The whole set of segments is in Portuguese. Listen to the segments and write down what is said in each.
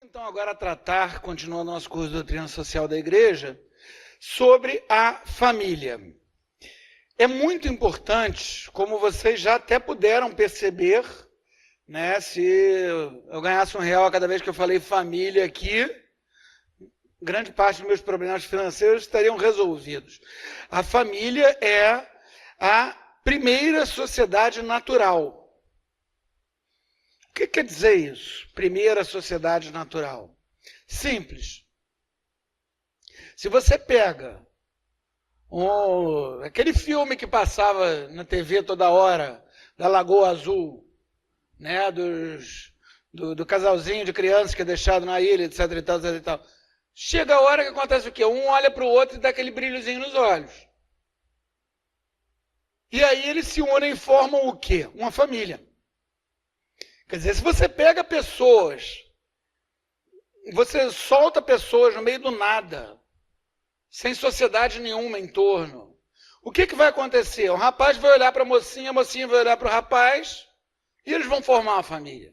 Então, agora tratar, continuando nosso curso de doutrina social da igreja, sobre a família. É muito importante, como vocês já até puderam perceber, né, se eu ganhasse R$1 a cada vez que eu falei família aqui, grande parte dos meus problemas financeiros estariam resolvidos. A família é a primeira sociedade natural. O que quer dizer isso? Primeira sociedade natural. Simples. Se você pega aquele filme que passava na TV toda hora, da Lagoa Azul, né, do casalzinho de crianças que é deixado na ilha, etc e tal, etc e tal. Chega a hora que acontece o quê? Um olha para o outro e dá aquele brilhozinho nos olhos. E aí eles se unem e formam o quê? Uma família. Quer dizer, se você pega pessoas, você solta pessoas no meio do nada, sem sociedade nenhuma em torno, o que vai acontecer? O rapaz vai olhar para a mocinha vai olhar para o rapaz, e eles vão formar uma família.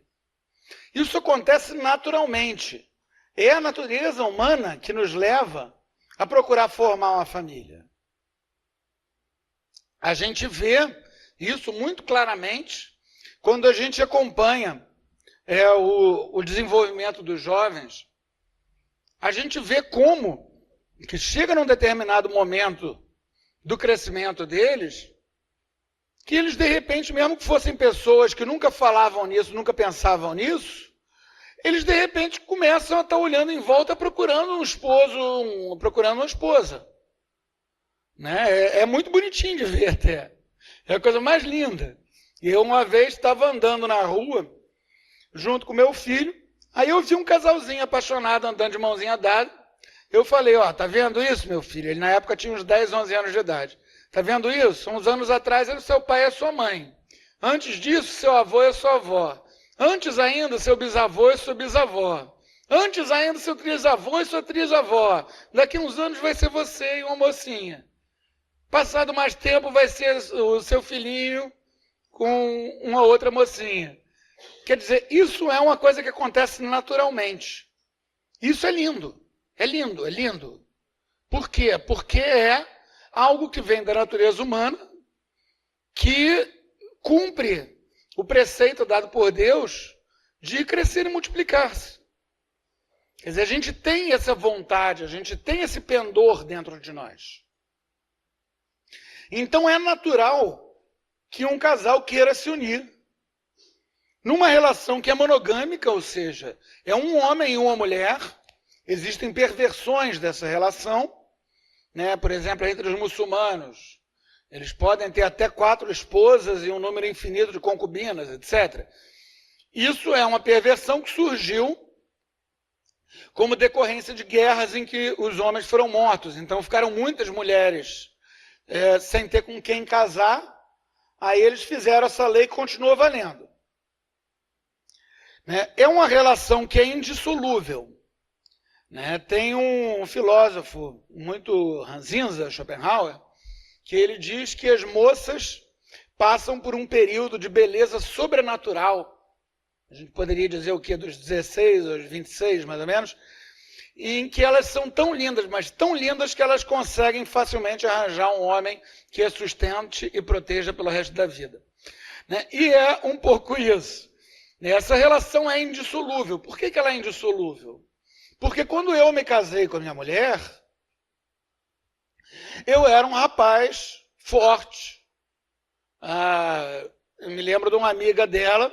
Isso acontece naturalmente. É a natureza humana que nos leva a procurar formar uma família. A gente vê isso muito claramente quando a gente acompanha o desenvolvimento dos jovens. A gente vê como que chega num determinado momento do crescimento deles, que eles, de repente, mesmo que fossem pessoas que nunca falavam nisso, nunca pensavam nisso, eles, de repente, começam a estar olhando em volta procurando um esposo, procurando uma esposa. Né? É muito bonitinho de ver até. É a coisa mais linda. E eu, uma vez, estava andando na rua, junto com meu filho, aí eu vi um casalzinho apaixonado andando de mãozinha dada. Eu falei, ó, tá vendo isso, meu filho? Ele, na época, tinha uns 10, 11 anos de idade. Tá vendo isso? Uns anos atrás, era o seu pai e a sua mãe. Antes disso, seu avô e a sua avó. Antes ainda, seu bisavô e sua bisavó. Antes ainda, seu trisavô e sua trisavó. Daqui uns anos vai ser você e uma mocinha. Passado mais tempo, vai ser o seu filhinho com uma outra mocinha. Quer dizer, isso é uma coisa que acontece naturalmente. Isso é lindo. É lindo, é lindo. Por quê? Porque é algo que vem da natureza humana, que cumpre o preceito dado por Deus de crescer e multiplicar-se. Quer dizer, a gente tem essa vontade, a gente tem esse pendor dentro de nós. Então é natural que um casal queira se unir numa relação que é monogâmica, ou seja, é um homem e uma mulher. Existem perversões dessa relação, né? Por exemplo, entre os muçulmanos, eles podem ter até 4 esposas e um número infinito de concubinas, etc. Isso é uma perversão que surgiu como decorrência de guerras em que os homens foram mortos. Então ficaram muitas mulheres sem ter com quem casar. Aí eles fizeram essa lei que continua valendo. É uma relação que é indissolúvel. Tem um filósofo muito ranzinza, Schopenhauer, que ele diz que as moças passam por um período de beleza sobrenatural. A gente poderia dizer o quê? Dos 16 aos 26, mais ou menos, em que elas são tão lindas, mas tão lindas que elas conseguem facilmente arranjar um homem que a sustente e proteja pelo resto da vida. E é um pouco isso. Essa relação é indissolúvel. Por que ela é indissolúvel? Porque quando eu me casei com a minha mulher, eu era um rapaz forte. Eu me lembro de uma amiga dela,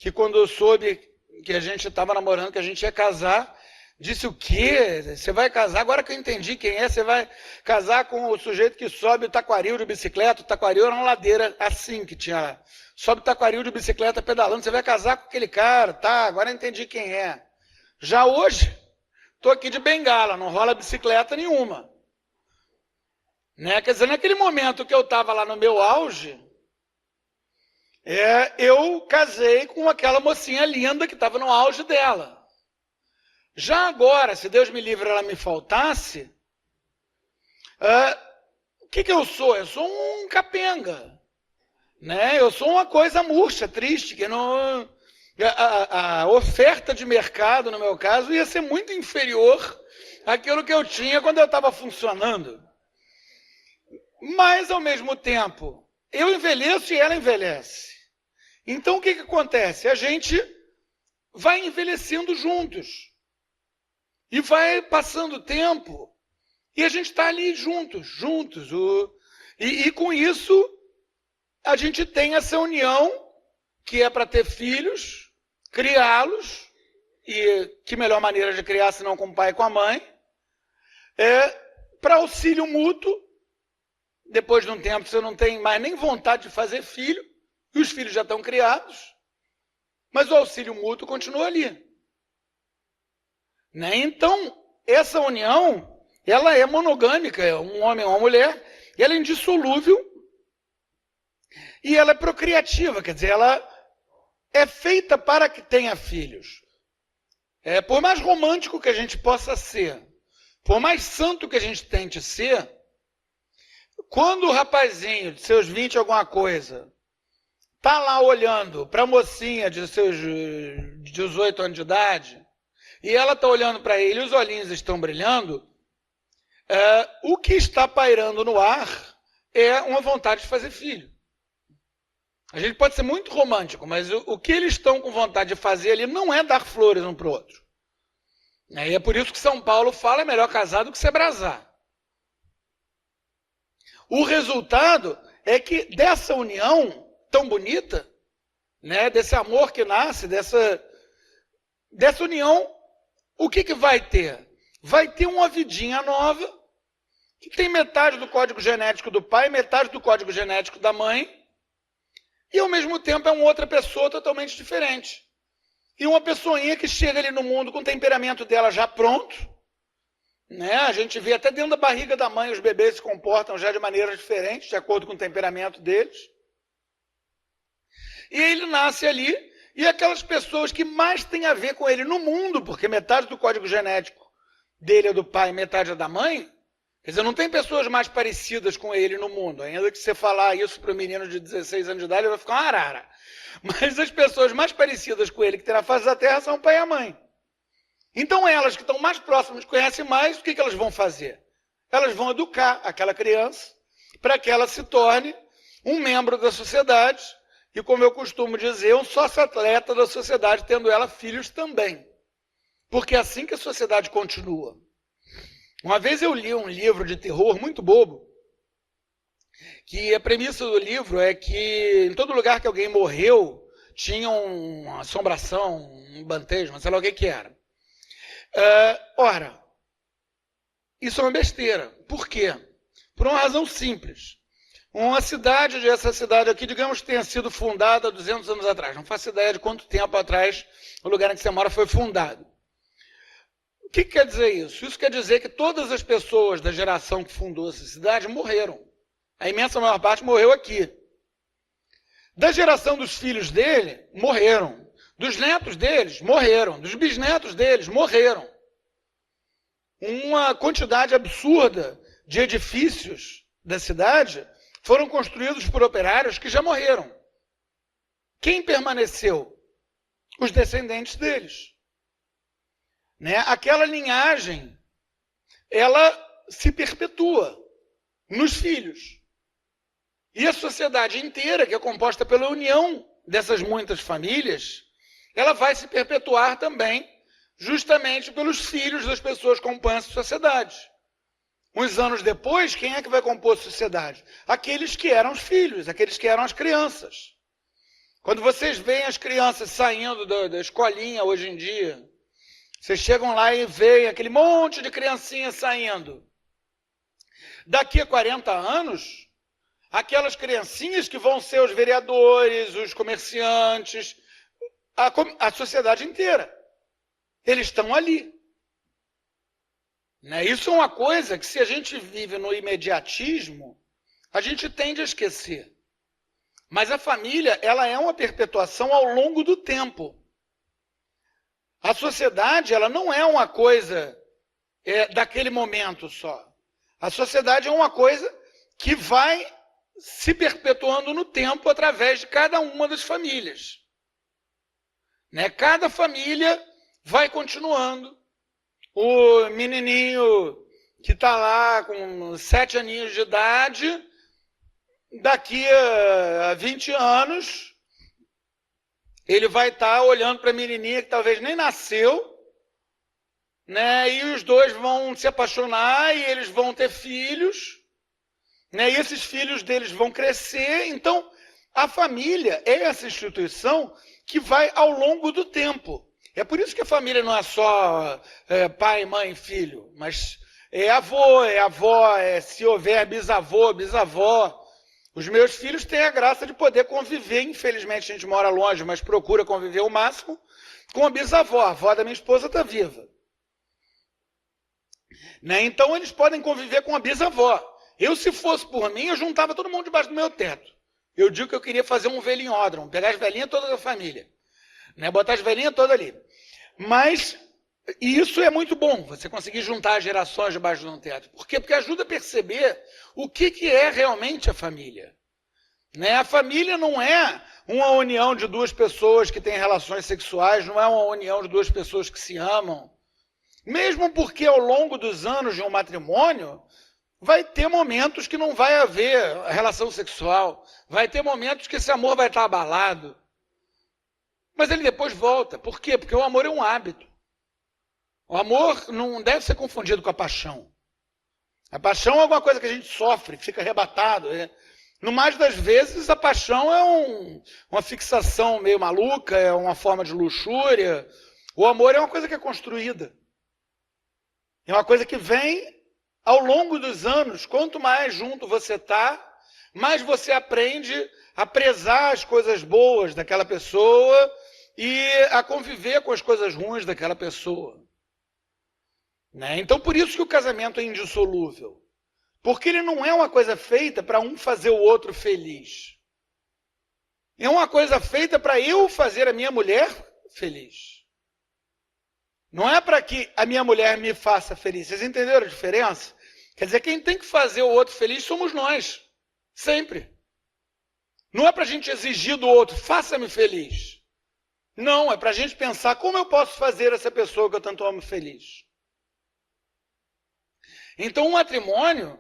que quando eu soube que a gente estava namorando, que a gente ia casar, disse: o quê? Você vai casar? Agora que eu entendi quem é, você vai casar com o sujeito que sobe o taquaril de bicicleta. O taquaril era uma ladeira assim que tinha lá. Sobe o taquaril de bicicleta pedalando, você vai casar com aquele cara, tá? Agora eu entendi quem é. Já hoje, estou aqui de bengala, não rola bicicleta nenhuma. Quer dizer, naquele momento que eu estava lá no meu auge, eu casei com aquela mocinha linda que estava no auge dela. Já agora, se Deus me livre, ela me faltasse, o que eu sou? Eu sou um capenga. Eu sou uma coisa murcha, triste, que A oferta de mercado, no meu caso, ia ser muito inferior àquilo que eu tinha quando eu estava funcionando. Mas, ao mesmo tempo, eu envelheço e ela envelhece. Então, o que acontece? A gente vai envelhecendo juntos. E vai passando o tempo. E a gente está ali juntos. E com isso, a gente tem essa união, que é para ter filhos, criá-los, e que melhor maneira de criar senão com o pai e com a mãe, para auxílio mútuo. Depois de um tempo você não tem mais nem vontade de fazer filho, e os filhos já estão criados, mas o auxílio mútuo continua ali. Né? Então, essa união, ela é monogâmica, é um homem e uma mulher, e ela é indissolúvel, e ela é procriativa, quer dizer, ela é feita para que tenha filhos. Por mais romântico que a gente possa ser, por mais santo que a gente tente ser, quando o rapazinho de seus 20 e alguma coisa está lá olhando para a mocinha de seus 18 anos de idade, e ela está olhando para ele, os olhinhos estão brilhando, o que está pairando no ar é uma vontade de fazer filho. A gente pode ser muito romântico, mas o que eles estão com vontade de fazer ali não é dar flores um para o outro. E é por isso que São Paulo fala, é melhor casar do que se abrasar. O resultado é que dessa união tão bonita, né, desse amor que nasce, dessa união, o que vai ter? Vai ter uma vidinha nova, que tem metade do código genético do pai, metade do código genético da mãe, e ao mesmo tempo é uma outra pessoa totalmente diferente. E uma pessoinha que chega ali no mundo com o temperamento dela já pronto, né? A gente vê até dentro da barriga da mãe os bebês se comportam já de maneira diferente, de acordo com o temperamento deles. E ele nasce ali, e aquelas pessoas que mais têm a ver com ele no mundo, porque metade do código genético dele é do pai, metade é da mãe, quer dizer, não tem pessoas mais parecidas com ele no mundo. Ainda que você falar isso para o menino de 16 anos de idade, ele vai ficar uma arara. Mas as pessoas mais parecidas com ele que tem na face da Terra são o pai e a mãe. Então elas que estão mais próximas, conhecem mais, o que elas vão fazer? Elas vão educar aquela criança para que ela se torne um membro da sociedade e, como eu costumo dizer, um sócio-atleta da sociedade, tendo ela filhos também. Porque é assim que a sociedade continua. Uma vez eu li um livro de terror muito bobo, que a premissa do livro é que em todo lugar que alguém morreu, tinha uma assombração, um bantejo, não sei lá o que era. Ora, isso é uma besteira. Por quê? Por uma razão simples. Essa cidade aqui, digamos que tenha sido fundada 200 anos atrás. Não faço ideia de quanto tempo atrás o lugar em que você mora foi fundado. O que quer dizer isso? Isso quer dizer que todas as pessoas da geração que fundou essa cidade morreram. A imensa maior parte morreu aqui. Da geração dos filhos dele, morreram. Dos netos deles, morreram. Dos bisnetos deles, morreram. Uma quantidade absurda de edifícios da cidade foram construídos por operários que já morreram. Quem permaneceu? Os descendentes deles. Né? Aquela linhagem, ela se perpetua nos filhos. E a sociedade inteira, que é composta pela união dessas muitas famílias, ela vai se perpetuar também, justamente pelos filhos das pessoas que compõem essa sociedade. Uns anos depois, quem é que vai compor a sociedade? Aqueles que eram os filhos, aqueles que eram as crianças. Quando vocês veem as crianças saindo da escolinha hoje em dia, vocês chegam lá e veem aquele monte de criancinha saindo. Daqui a 40 anos, aquelas criancinhas que vão ser os vereadores, os comerciantes, a sociedade inteira. Eles estão ali. Né? Isso é uma coisa que, se a gente vive no imediatismo, a gente tende a esquecer. Mas a família, ela é uma perpetuação ao longo do tempo. A sociedade, ela não é uma coisa daquele momento só. A sociedade é uma coisa que vai se perpetuando no tempo através de cada uma das famílias. né? Cada família vai continuando. O menininho que está lá com 7 aninhos de idade, daqui a 20 anos, ele vai estar olhando para a menininha que talvez nem nasceu, né? E os dois vão se apaixonar e eles vão ter filhos, né? E esses filhos deles vão crescer. Então, a família é essa instituição que vai ao longo do tempo. É por isso que a família não é só pai, mãe, filho, mas é avô, é avó, se houver bisavô, bisavó. Os meus filhos têm a graça de poder conviver, infelizmente a gente mora longe, mas procura conviver o máximo, com a bisavó. A avó da minha esposa está viva. Né? Então eles podem conviver com a bisavó. Eu, se fosse por mim, eu juntava todo mundo debaixo do meu teto. Eu digo que eu queria fazer um velhinhódromo, pegar as velhinhas todas da família, né? Botar as velhinhas todas ali. Mas isso é muito bom, você conseguir juntar as gerações debaixo de um teto. Por quê? Porque ajuda a perceber o que é realmente a família. Né? A família não é uma união de duas pessoas que têm relações sexuais, não é uma união de duas pessoas que se amam. Mesmo porque ao longo dos anos de um matrimônio, vai ter momentos que não vai haver relação sexual, vai ter momentos que esse amor vai estar abalado. Mas ele depois volta. Por quê? Porque o amor é um hábito. O amor não deve ser confundido com a paixão. A paixão é alguma coisa que a gente sofre, fica arrebatado. No mais das vezes, a paixão é uma fixação meio maluca, é uma forma de luxúria. O amor é uma coisa que é construída. É uma coisa que vem ao longo dos anos. Quanto mais junto você está, mais você aprende a prezar as coisas boas daquela pessoa e a conviver com as coisas ruins daquela pessoa. Né? Então, por isso que o casamento é indissolúvel. Porque ele não é uma coisa feita para um fazer o outro feliz. É uma coisa feita para eu fazer a minha mulher feliz. Não é para que a minha mulher me faça feliz. Vocês entenderam a diferença? Quer dizer, quem tem que fazer o outro feliz somos nós. Sempre. Não é para a gente exigir do outro, faça-me feliz. Não, é para a gente pensar como eu posso fazer essa pessoa que eu tanto amo feliz. Então, o matrimônio,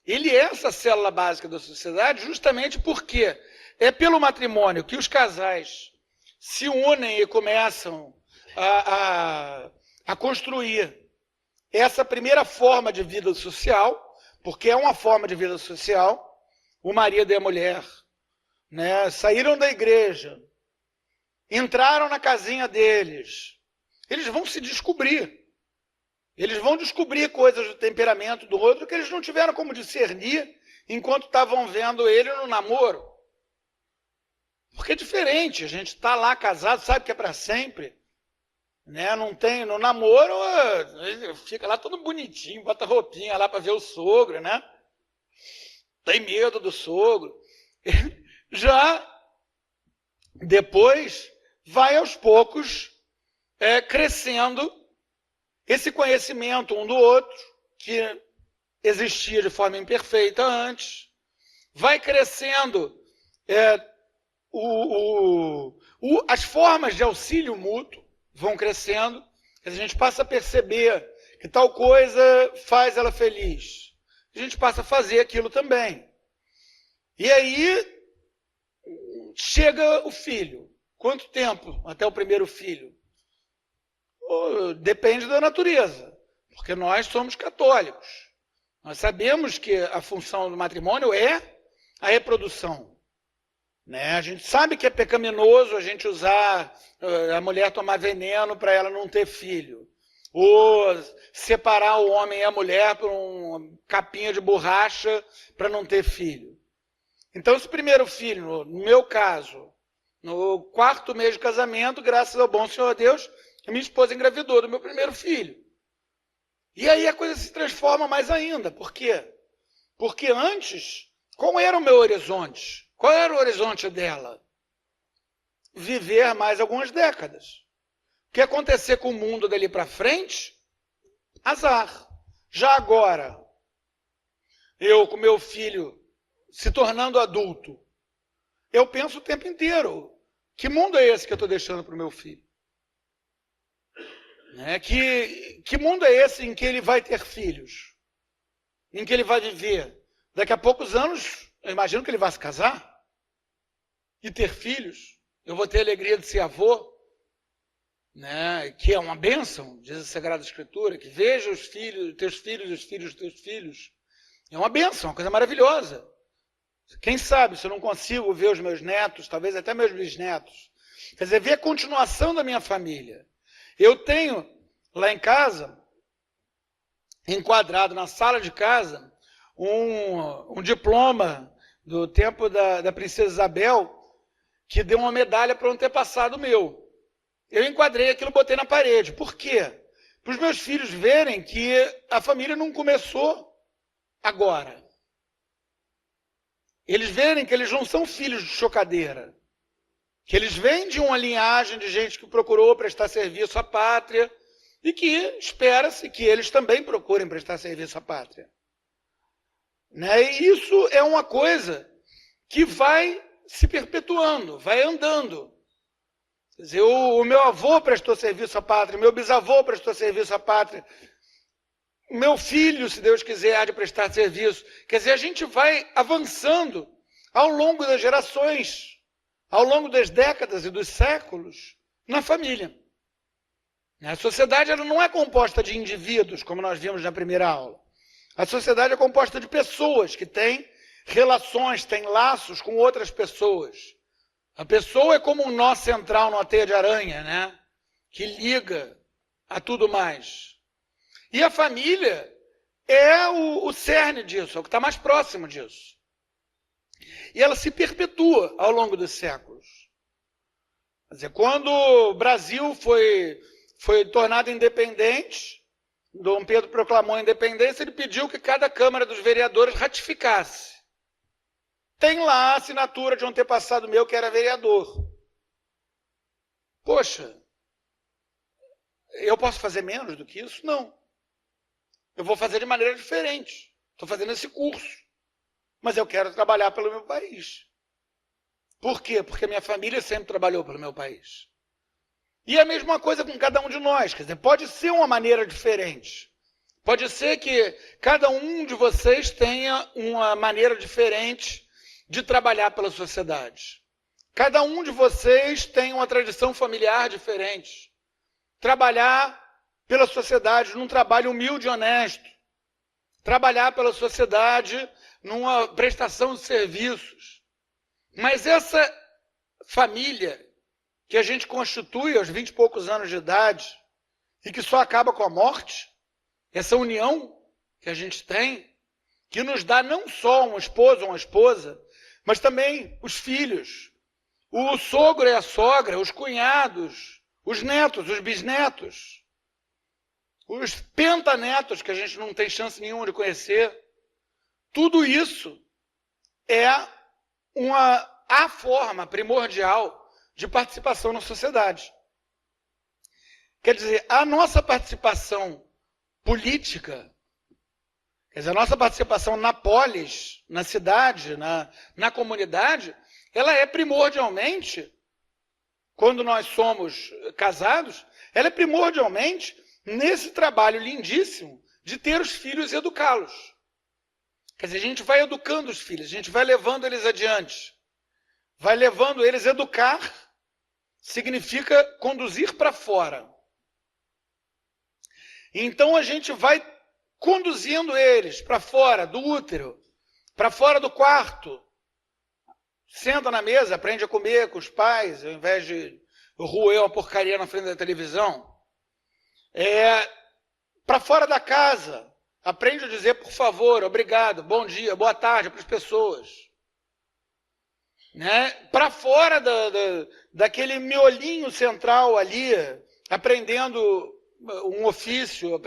ele é essa célula básica da sociedade justamente porque é pelo matrimônio que os casais se unem e começam a construir essa primeira forma de vida social, porque é uma forma de vida social. O marido e a mulher, né, saíram da igreja, entraram na casinha deles, eles vão se descobrir. Eles vão descobrir coisas do temperamento do outro que eles não tiveram como discernir enquanto estavam vendo ele no namoro. Porque é diferente, a gente está lá casado, sabe que é para sempre. Né? Não tem, no namoro, fica lá todo bonitinho, bota roupinha lá para ver o sogro, né? Tem medo do sogro. Já depois vai aos poucos crescendo esse conhecimento um do outro, que existia de forma imperfeita antes, vai crescendo as formas de auxílio mútuo, vão crescendo, a gente passa a perceber que tal coisa faz ela feliz. A gente passa a fazer aquilo também. E aí chega o filho. Quanto tempo até o primeiro filho? Depende da natureza, porque nós somos católicos. Nós sabemos que a função do matrimônio é a reprodução. Né? A gente sabe que é pecaminoso a gente usar, a mulher tomar veneno para ela não ter filho. Ou separar o homem e a mulher por uma capinha de borracha para não ter filho. Então, esse primeiro filho, no meu caso, no 4º mês de casamento, graças ao bom Senhor Deus, a minha esposa engravidou do meu primeiro filho. E aí a coisa se transforma mais ainda. Por quê? Porque antes, qual era o meu horizonte? Qual era o horizonte dela? Viver mais algumas décadas. O que acontecer com o mundo dali para frente? Azar. Já agora, eu com meu filho se tornando adulto, eu penso o tempo inteiro, que mundo é esse que eu estou deixando para o meu filho? Né? Que mundo é esse em que ele vai ter filhos? Em que ele vai viver? Daqui a poucos anos, eu imagino que ele vai se casar e ter filhos. Eu vou ter a alegria de ser avô, né? Que é uma bênção, diz a Sagrada Escritura, que veja os filhos, teus filhos, os filhos dos teus filhos. É uma bênção, uma coisa maravilhosa. Quem sabe se eu não consigo ver os meus netos, talvez até meus bisnetos. Quer dizer, ver a continuação da minha família. Eu tenho lá em casa, enquadrado na sala de casa, um diploma do tempo da princesa Isabel, que deu uma medalha para um antepassado meu. Eu enquadrei aquilo e botei na parede. Por quê? Para os meus filhos verem que a família não começou agora. Eles verem que eles não são filhos de chocadeira. Que eles vêm de uma linhagem de gente que procurou prestar serviço à pátria e que espera-se que eles também procurem prestar serviço à pátria. Né? E isso é uma coisa que vai se perpetuando, vai andando. Quer dizer, o meu avô prestou serviço à pátria, meu bisavô prestou serviço à pátria, meu filho, se Deus quiser, há de prestar serviço. Quer dizer, a gente vai avançando ao longo das gerações, ao longo das décadas e dos séculos, na família. A sociedade ela não é composta de indivíduos, como nós vimos na primeira aula. A sociedade é composta de pessoas que têm relações, têm laços com outras pessoas. A pessoa é como um nó central numa teia de aranha, né? Que liga a tudo mais. E a família é o cerne disso, é o que está mais próximo disso. E ela se perpetua ao longo dos séculos. Quer dizer, quando o Brasil foi tornado independente, Dom Pedro proclamou a independência, ele pediu que cada Câmara dos Vereadores ratificasse. Tem lá a assinatura de um antepassado meu que era vereador. Poxa, eu posso fazer menos do que isso? Não. Eu vou fazer de maneira diferente. Estou fazendo esse curso. Mas eu quero trabalhar pelo meu país. Por quê? Porque a minha família sempre trabalhou pelo meu país. E a mesma coisa com cada um de nós. Quer dizer, pode ser uma maneira diferente. Pode ser que cada um de vocês tenha uma maneira diferente de trabalhar pela sociedade. Cada um de vocês tem uma tradição familiar diferente. Trabalhar pela sociedade num trabalho humilde e honesto. Trabalhar pela sociedade numa prestação de serviços. Mas essa família que a gente constitui aos 20 e poucos anos de idade e que só acaba com a morte, essa união que a gente tem, que nos dá não só um esposo ou uma esposa, mas também os filhos, o sogro e a sogra, os cunhados, os netos, os bisnetos, os pentanetos que a gente não tem chance nenhuma de conhecer. Tudo isso é a forma primordial de participação na sociedade. Quer dizer, a nossa participação política, quer dizer, a nossa participação na polis, na cidade, na comunidade, ela é primordialmente, quando nós somos casados, ela é primordialmente nesse trabalho lindíssimo de ter os filhos e educá-los. Quer dizer, a gente vai educando os filhos, a gente vai levando eles adiante. Vai levando eles a educar, significa conduzir para fora. Então a gente vai conduzindo eles para fora do útero, para fora do quarto. Senta na mesa, aprende a comer com os pais, ao invés de roer uma porcaria na frente da televisão. Para fora da casa, aprende a dizer por favor, obrigado, bom dia, boa tarde para as pessoas. Né? Para fora daquele miolinho central ali, aprendendo um ofício,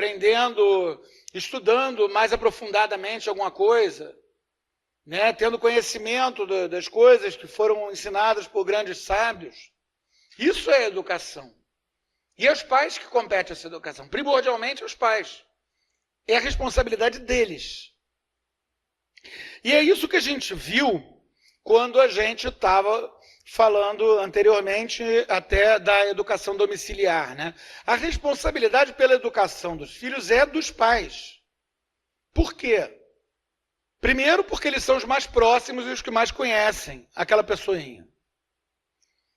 estudando mais aprofundadamente alguma coisa, né? Tendo conhecimento das coisas que foram ensinadas por grandes sábios. Isso é educação. E é os pais que competem essa educação, primordialmente aos pais. É a responsabilidade deles. E é isso que a gente viu quando a gente estava falando anteriormente até da educação domiciliar, né? A responsabilidade pela educação dos filhos é dos pais. Por quê? Primeiro, porque eles são os mais próximos e os que mais conhecem aquela pessoinha.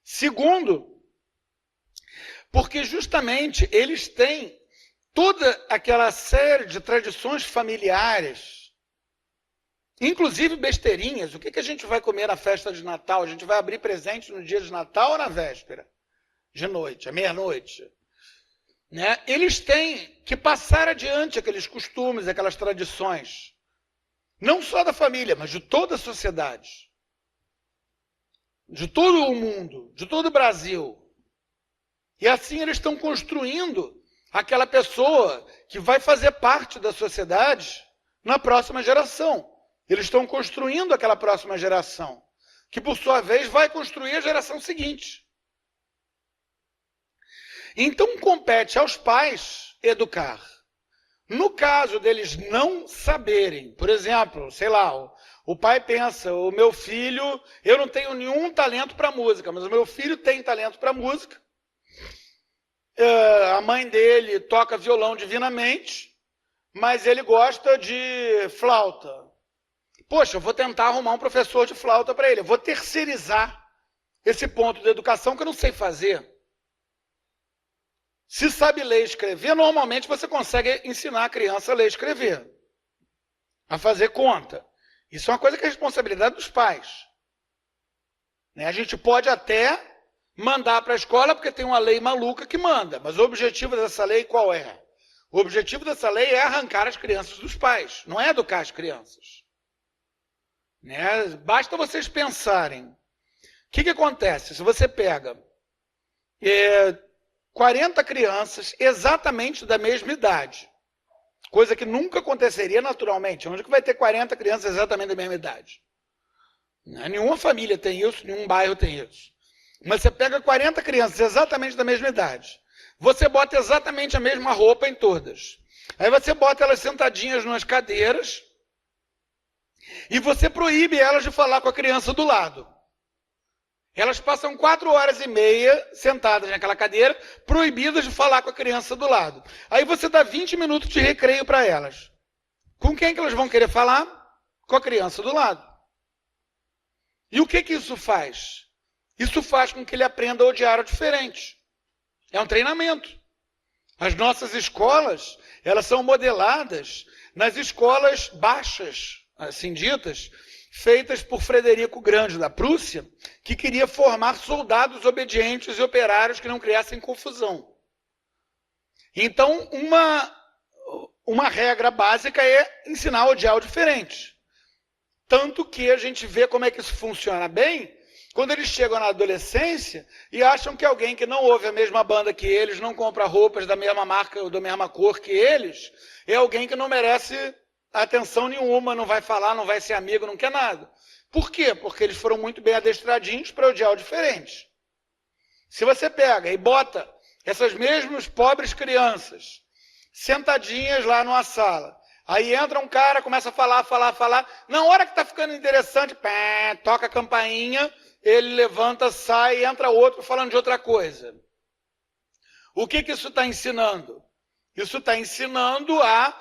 Segundo, porque justamente eles têm toda aquela série de tradições familiares, inclusive besteirinhas. O que a gente vai comer na festa de Natal? A gente vai abrir presente no dia de Natal ou na véspera? De noite, à meia-noite. Né? Eles têm que passar adiante aqueles costumes, aquelas tradições. Não só da família, mas de toda a sociedade. De todo o mundo, de todo o Brasil. E assim eles estão construindo aquela pessoa que vai fazer parte da sociedade na próxima geração. Eles estão construindo aquela próxima geração, que por sua vez vai construir a geração seguinte. Então compete aos pais educar. No caso deles não saberem, por exemplo, sei lá, o pai pensa, o meu filho, eu não tenho nenhum talento para música, mas o meu filho tem talento para música. A mãe dele toca violão divinamente, mas ele gosta de flauta. Poxa, eu vou tentar arrumar um professor de flauta para ele. Eu vou terceirizar esse ponto de educação que eu não sei fazer. Se sabe ler e escrever, normalmente você consegue ensinar a criança a ler e escrever, a fazer conta. Isso é uma coisa que é responsabilidade dos pais. A gente pode até mandar para a escola porque tem uma lei maluca que manda, mas o objetivo dessa lei qual é? O objetivo dessa lei é arrancar as crianças dos pais, não é educar as crianças. Basta vocês pensarem. O que acontece? Se você pega 40 crianças exatamente da mesma idade, coisa que nunca aconteceria naturalmente. Onde que vai ter 40 crianças exatamente da mesma idade? Nenhuma família tem isso, nenhum bairro tem isso. Mas você pega 40 crianças exatamente da mesma idade, você bota exatamente a mesma roupa em todas. Aí você bota elas sentadinhas nas cadeiras e você proíbe elas de falar com a criança do lado. Elas passam 4 horas e meia sentadas naquela cadeira, proibidas de falar com a criança do lado. Aí você dá 20 minutos de recreio para elas. Com quem que elas vão querer falar? Com a criança do lado. E o que isso faz? Isso faz com que ele aprenda a odiar o diferente. É um treinamento. As nossas escolas, elas são modeladas nas escolas baixas, assim ditas, feitas por Frederico Grande da Prússia, que queria formar soldados obedientes e operários que não criassem confusão. Então, uma regra básica é ensinar a odiar o diferente. Tanto que a gente vê como é que isso funciona bem quando eles chegam na adolescência e acham que alguém que não ouve a mesma banda que eles, não compra roupas da mesma marca ou da mesma cor que eles, é alguém que não merece atenção nenhuma, não vai falar, não vai ser amigo, não quer nada. Por quê? Porque eles foram muito bem adestradinhos para odiar o diferente. Se você pega e bota essas mesmas pobres crianças sentadinhas lá numa sala, aí entra um cara, começa a falar, na hora que está ficando interessante, pá, toca a campainha, ele levanta, sai, entra outro falando de outra coisa. O que isso está ensinando? Isso está ensinando a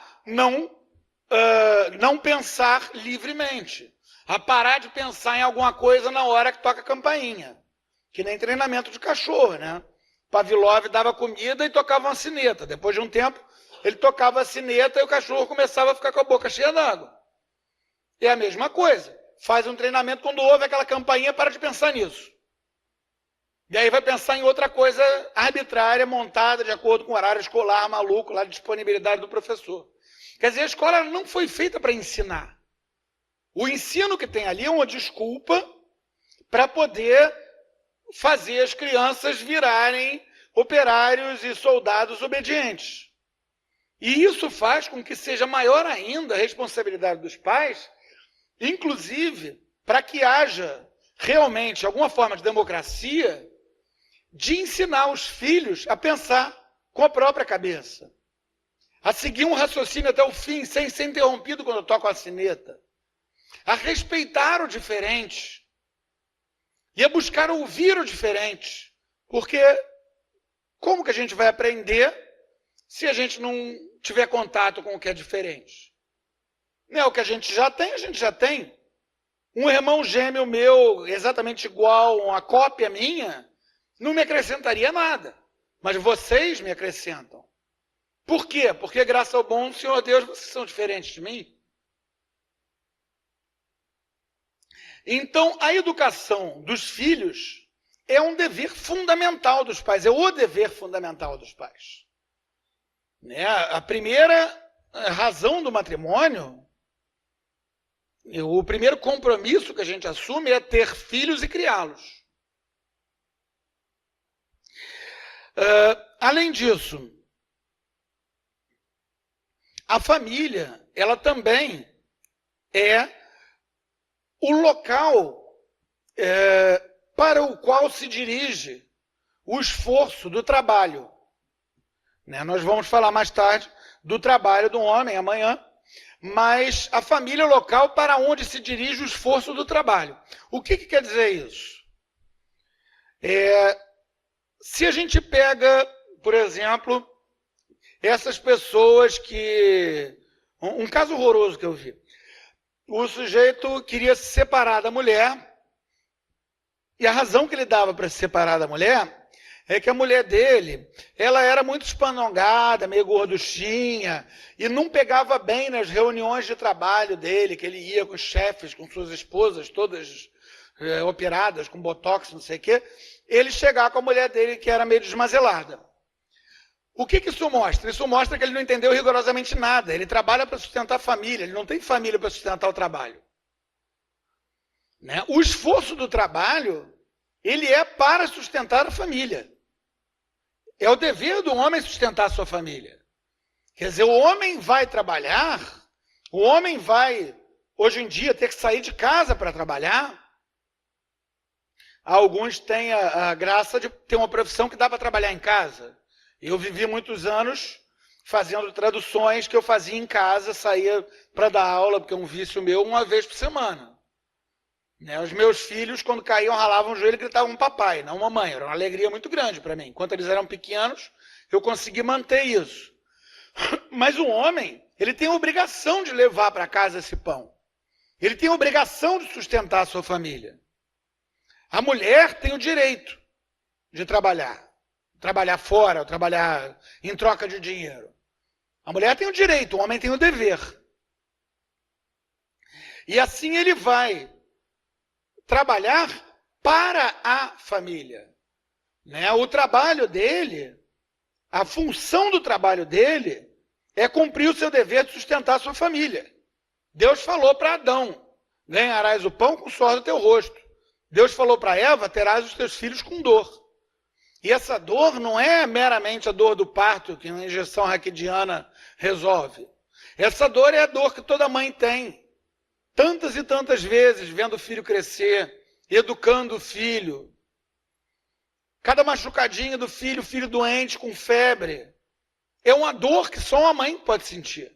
não pensar livremente, a parar de pensar em alguma coisa na hora que toca a campainha, que nem treinamento de cachorro, né? Pavlov dava comida e tocava uma sineta. Depois de um tempo, ele tocava a sineta e o cachorro começava a ficar com a boca cheia d'água. É a mesma coisa. Faz um treinamento, quando ouve aquela campainha, para de pensar nisso. E aí vai pensar em outra coisa arbitrária, montada de acordo com o horário escolar maluco, lá de disponibilidade do professor. Quer dizer, a escola não foi feita para ensinar. O ensino que tem ali é uma desculpa para poder fazer as crianças virarem operários e soldados obedientes. E isso faz com que seja maior ainda a responsabilidade dos pais, inclusive para que haja realmente alguma forma de democracia, de ensinar os filhos a pensar com a própria cabeça, a seguir um raciocínio até o fim, sem ser interrompido quando toca a sineta, a respeitar o diferente, E é buscar ouvir o diferente. Porque como que a gente vai aprender se a gente não tiver contato com o que é diferente? Não, o que a gente já tem. Um irmão gêmeo meu, exatamente igual, uma cópia minha, não me acrescentaria nada. Mas vocês me acrescentam. Por quê? Porque graças ao bom Senhor Deus, vocês são diferentes de mim. Então, a educação dos filhos é um dever fundamental dos pais, é o dever fundamental dos pais. Né? A primeira razão do matrimônio, o primeiro compromisso que a gente assume é ter filhos e criá-los. Além disso, a família, ela também é o local para o qual se dirige o esforço do trabalho. Né? Nós vamos falar mais tarde do trabalho do homem amanhã, mas a família é o local para onde se dirige o esforço do trabalho. O que quer dizer isso? Se a gente pega, por exemplo, essas pessoas que... Um caso horroroso que eu vi. O sujeito queria se separar da mulher, e a razão que ele dava para se separar da mulher é que a mulher dele, ela era muito espanongada, meio gorduchinha, e não pegava bem nas reuniões de trabalho dele, que ele ia com os chefes, com suas esposas, todas operadas, com botox, não sei o quê, ele chegar com a mulher dele, que era meio desmazelada. O que isso mostra? Isso mostra que ele não entendeu rigorosamente nada. Ele trabalha para sustentar a família, ele não tem família para sustentar o trabalho. Né? O esforço do trabalho, ele é para sustentar a família. É o dever do homem sustentar a sua família. Quer dizer, o homem vai trabalhar, o homem vai, hoje em dia, ter que sair de casa para trabalhar. Alguns têm a graça de ter uma profissão que dá para trabalhar em casa. Eu vivi muitos anos fazendo traduções que eu fazia em casa, saía para dar aula, porque é um vício meu, uma vez por semana. Né? Os meus filhos, quando caíam, ralavam o joelho e gritavam papai, não mamãe. Era uma alegria muito grande para mim. Enquanto eles eram pequenos, eu consegui manter isso. Mas o homem, ele tem a obrigação de levar para casa esse pão. Ele tem a obrigação de sustentar a sua família. A mulher tem o direito de trabalhar. Trabalhar fora, ou trabalhar em troca de dinheiro. A mulher tem o direito, o homem tem o dever. E assim ele vai trabalhar para a família. Né? O trabalho dele, a função do trabalho dele é cumprir o seu dever de sustentar a sua família. Deus falou para Adão, ganharás o pão com o suor do teu rosto. Deus falou para Eva, terás os teus filhos com dor. E essa dor não é meramente a dor do parto, que uma injeção raquidiana resolve. Essa dor é a dor que toda mãe tem. Tantas e tantas vezes, vendo o filho crescer, educando o filho. Cada machucadinha do filho, filho doente, com febre. É uma dor que só uma mãe pode sentir.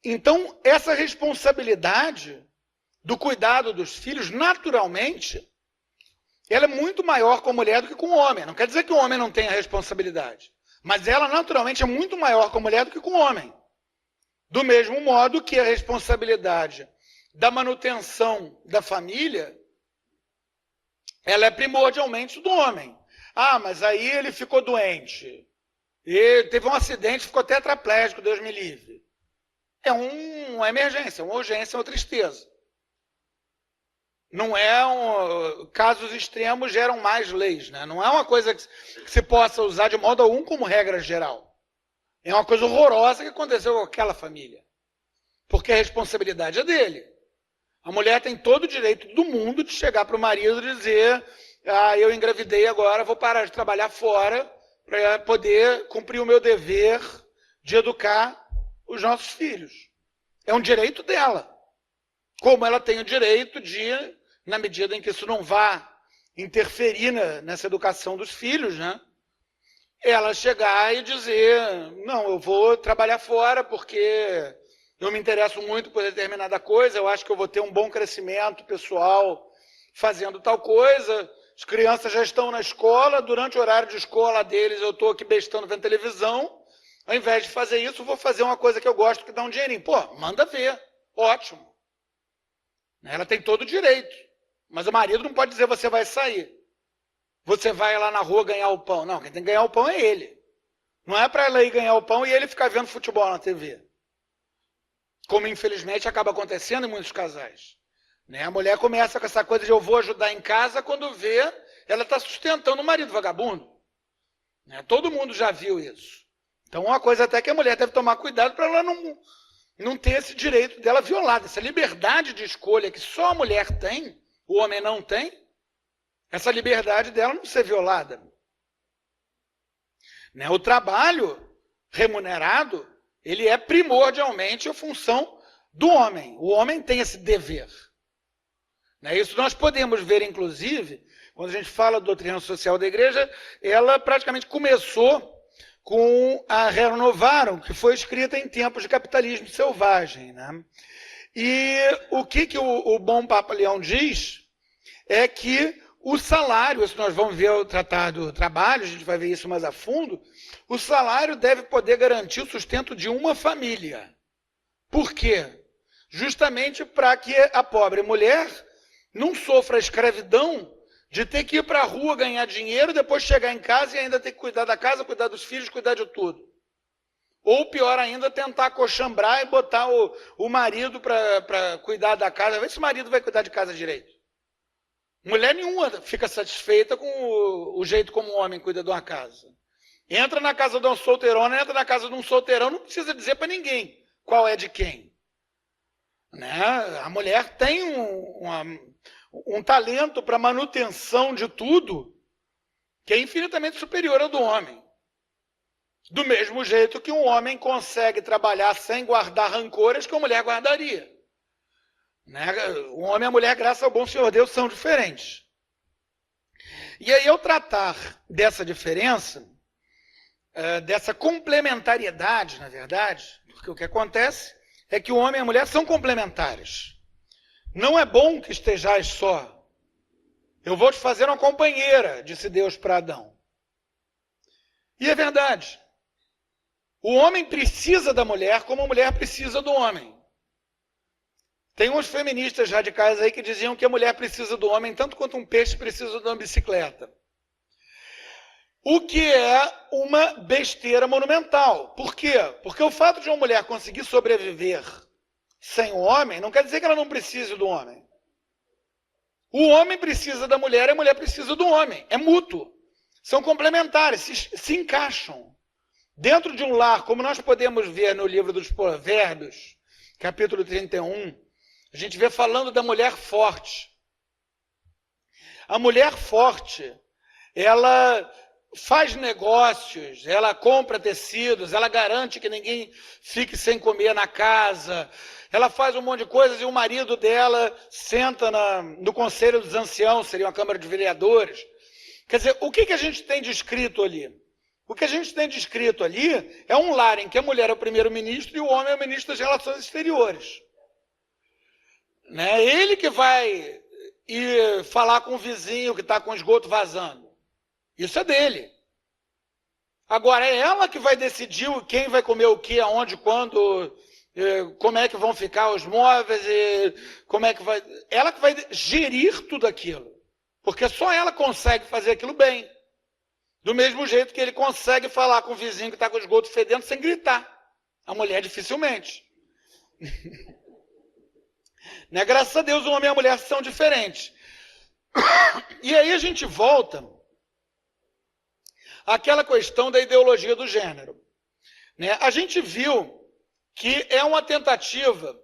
Então, essa responsabilidade do cuidado dos filhos, naturalmente, ela é muito maior com a mulher do que com o homem. Não quer dizer que o homem não tenha responsabilidade. Mas ela, naturalmente, é muito maior com a mulher do que com o homem. Do mesmo modo que a responsabilidade da manutenção da família, ela é primordialmente do homem. Ah, mas aí ele ficou doente. E teve um acidente, ficou tetraplégico, Deus me livre. É uma emergência, uma urgência, uma tristeza. Não é casos extremos geram mais leis, né? Não é uma coisa que se possa usar de modo algum como regra geral. É uma coisa horrorosa que aconteceu com aquela família. Porque a responsabilidade é dele. A mulher tem todo o direito do mundo de chegar para o marido e dizer: ah, eu engravidei agora, vou parar de trabalhar fora para poder cumprir o meu dever de educar os nossos filhos. É um direito dela. Como ela tem o direito de, na medida em que isso não vá interferir nessa educação dos filhos, né? Ela chegar e dizer: não, eu vou trabalhar fora porque eu me interesso muito por determinada coisa, eu acho que eu vou ter um bom crescimento pessoal fazendo tal coisa. As crianças já estão na escola, durante o horário de escola deles eu estou aqui bestando vendo televisão. Ao invés de fazer isso, eu vou fazer uma coisa que eu gosto, que dá um dinheirinho. Pô, manda ver, ótimo. Ela tem todo o direito, mas o marido não pode dizer você vai sair. Você vai lá na rua ganhar o pão. Não, quem tem que ganhar o pão é ele. Não é para ela ir ganhar o pão e ele ficar vendo futebol na TV. Como infelizmente acaba acontecendo em muitos casais. A mulher começa com essa coisa de eu vou ajudar em casa, quando vê, ela está sustentando o marido vagabundo. Todo mundo já viu isso. Então uma coisa até que a mulher deve tomar cuidado para ela não ter esse direito dela violado. Essa liberdade de escolha que só a mulher tem, o homem não tem, essa liberdade dela não ser violada. O trabalho remunerado, ele é primordialmente a função do homem. O homem tem esse dever. Isso nós podemos ver, inclusive, quando a gente fala da doutrina social da igreja, ela praticamente começou com a Renovaram, que foi escrita em tempos de capitalismo selvagem. E o que o bom Papa Leão diz é que o salário, se nós vamos ver o Tratado do Trabalho, a gente vai ver isso mais a fundo, o salário deve poder garantir o sustento de uma família. Por quê? Justamente para que a pobre mulher não sofra a escravidão de ter que ir para a rua ganhar dinheiro, depois chegar em casa e ainda ter que cuidar da casa, cuidar dos filhos, cuidar de tudo. Ou pior ainda, tentar coxambrar e botar o marido para cuidar da casa. Vê se o marido vai cuidar de casa direito. Mulher nenhuma fica satisfeita com o jeito como o homem cuida de uma casa. Entra na casa de uma solteirona, entra na casa de um solteirão, não precisa dizer para ninguém qual é de quem. A mulher tem um talento para manutenção de tudo que é infinitamente superior ao do homem. Do mesmo jeito que um homem consegue trabalhar sem guardar rancores que a mulher guardaria. O homem e a mulher, graças ao bom Senhor Deus, são diferentes. E aí, ao tratar dessa diferença, dessa complementariedade, na verdade, porque o que acontece é que o homem e a mulher são complementares. Não é bom que estejais só. Eu vou te fazer uma companheira, disse Deus para Adão. E é verdade. O homem precisa da mulher como a mulher precisa do homem. Tem uns feministas radicais aí que diziam que a mulher precisa do homem tanto quanto um peixe precisa de uma bicicleta. O que é uma besteira monumental. Por quê? Porque o fato de uma mulher conseguir sobreviver sem o homem não quer dizer que ela não precise do homem. O homem precisa da mulher e a mulher precisa do homem. É mútuo. São complementares, se encaixam. Dentro de um lar, como nós podemos ver no livro dos Provérbios, capítulo 31, a gente vê falando da mulher forte. A mulher forte, ela faz negócios, ela compra tecidos, ela garante que ninguém fique sem comer na casa, ela faz um monte de coisas e o marido dela senta no conselho dos anciãos, seria uma câmara de vereadores. Quer dizer, o que a gente tem descrito ali? O que a gente tem descrito ali é um lar em que a mulher é o primeiro-ministro e o homem é o ministro das Relações Exteriores. Ele que vai ir falar com o vizinho que está com o esgoto vazando. Isso é dele. Agora, é ela que vai decidir quem vai comer o que, aonde, quando, como é que vão ficar os móveis, como é que vai... Ela que vai gerir tudo aquilo. Porque só ela consegue fazer aquilo bem. Do mesmo jeito que ele consegue falar com o vizinho que está com o esgoto fedendo sem gritar. A mulher dificilmente. Graças a Deus, o homem e a mulher são diferentes. E aí a gente volta àquela questão da ideologia do gênero. A gente viu que é uma tentativa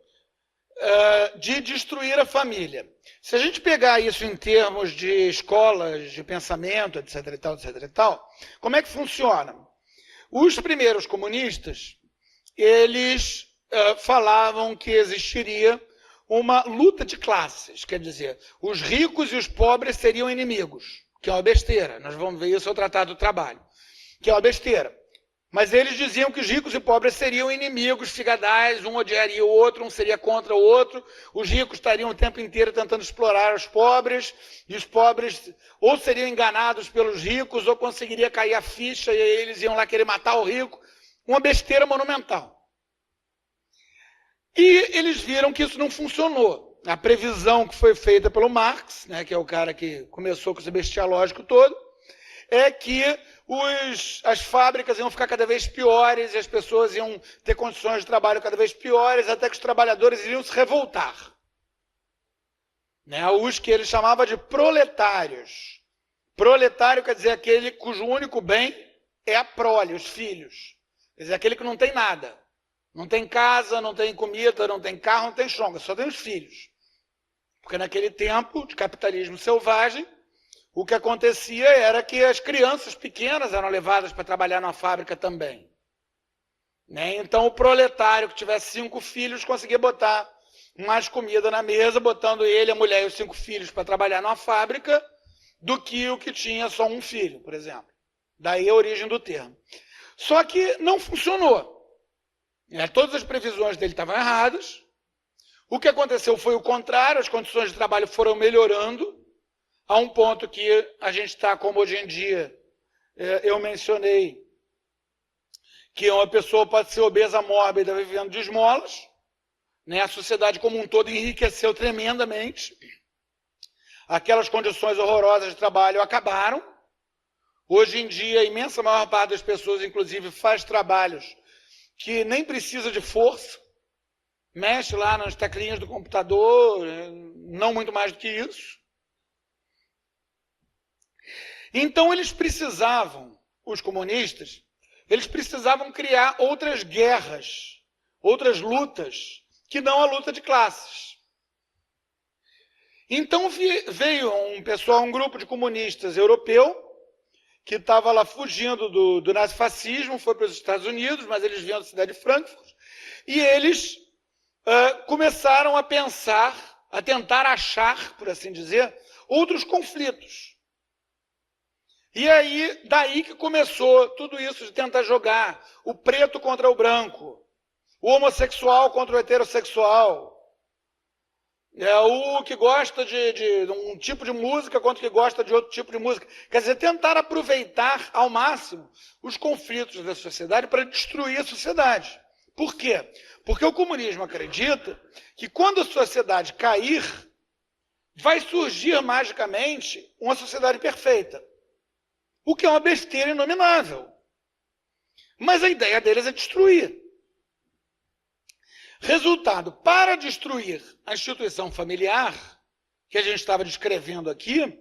de destruir a família. Se a gente pegar isso em termos de escolas de pensamento, etc. e tal, como é que funciona? Os primeiros comunistas, eles falavam que existiria uma luta de classes, quer dizer, os ricos e os pobres seriam inimigos, que é uma besteira. Nós vamos ver isso no Tratado do Trabalho, que é uma besteira. Mas eles diziam que os ricos e pobres seriam inimigos figadais, um odiaria o outro, um seria contra o outro, os ricos estariam o tempo inteiro tentando explorar os pobres, e os pobres ou seriam enganados pelos ricos, ou conseguiria cair a ficha, e aí eles iam lá querer matar o rico. Uma besteira monumental. E eles viram que isso não funcionou. A previsão que foi feita pelo Marx, né, que é o cara que começou com esse bestialógico todo, é que as fábricas iam ficar cada vez piores e as pessoas iam ter condições de trabalho cada vez piores, até que os trabalhadores iriam se revoltar. Né? Os que ele chamava de proletários. Proletário quer dizer aquele cujo único bem é a prole, os filhos. Quer dizer, aquele que não tem nada. Não tem casa, não tem comida, não tem carro, não tem chonga, só tem os filhos. Porque naquele tempo de capitalismo selvagem, o que acontecia era que as crianças pequenas eram levadas para trabalhar na fábrica também. Né? Então o proletário que tivesse 5 filhos conseguia botar mais comida na mesa, botando ele, a mulher e os 5 filhos para trabalhar numa fábrica, do que o que tinha só um filho, por exemplo. Daí a origem do termo. Só que não funcionou. Todas as previsões dele estavam erradas. O que aconteceu foi o contrário, as condições de trabalho foram melhorando, a um ponto que a gente está, como hoje em dia, eu mencionei, que uma pessoa pode ser obesa, mórbida, vivendo de esmolas, né? A sociedade como um todo enriqueceu tremendamente, aquelas condições horrorosas de trabalho acabaram, hoje em dia a imensa maior parte das pessoas, inclusive, faz trabalhos que nem precisa de força, mexe lá nas teclinhas do computador, não muito mais do que isso. Então eles precisavam, os comunistas, eles precisavam criar outras guerras, outras lutas, que não a luta de classes. Então veio um grupo de comunistas europeu, que estava lá fugindo do nazifascismo, foi para os Estados Unidos, mas eles vinham da cidade de Frankfurt, e eles começaram a pensar, a tentar achar, por assim dizer, outros conflitos. E aí, daí que começou tudo isso de tentar jogar o preto contra o branco, o homossexual contra o heterossexual, o que gosta de um tipo de música contra o que gosta de outro tipo de música. Quer dizer, tentar aproveitar ao máximo os conflitos da sociedade para destruir a sociedade. Por quê? Porque o comunismo acredita que quando a sociedade cair, vai surgir magicamente uma sociedade perfeita. O que é uma besteira inominável. Mas a ideia deles é destruir. Resultado, para destruir a instituição familiar, que a gente estava descrevendo aqui,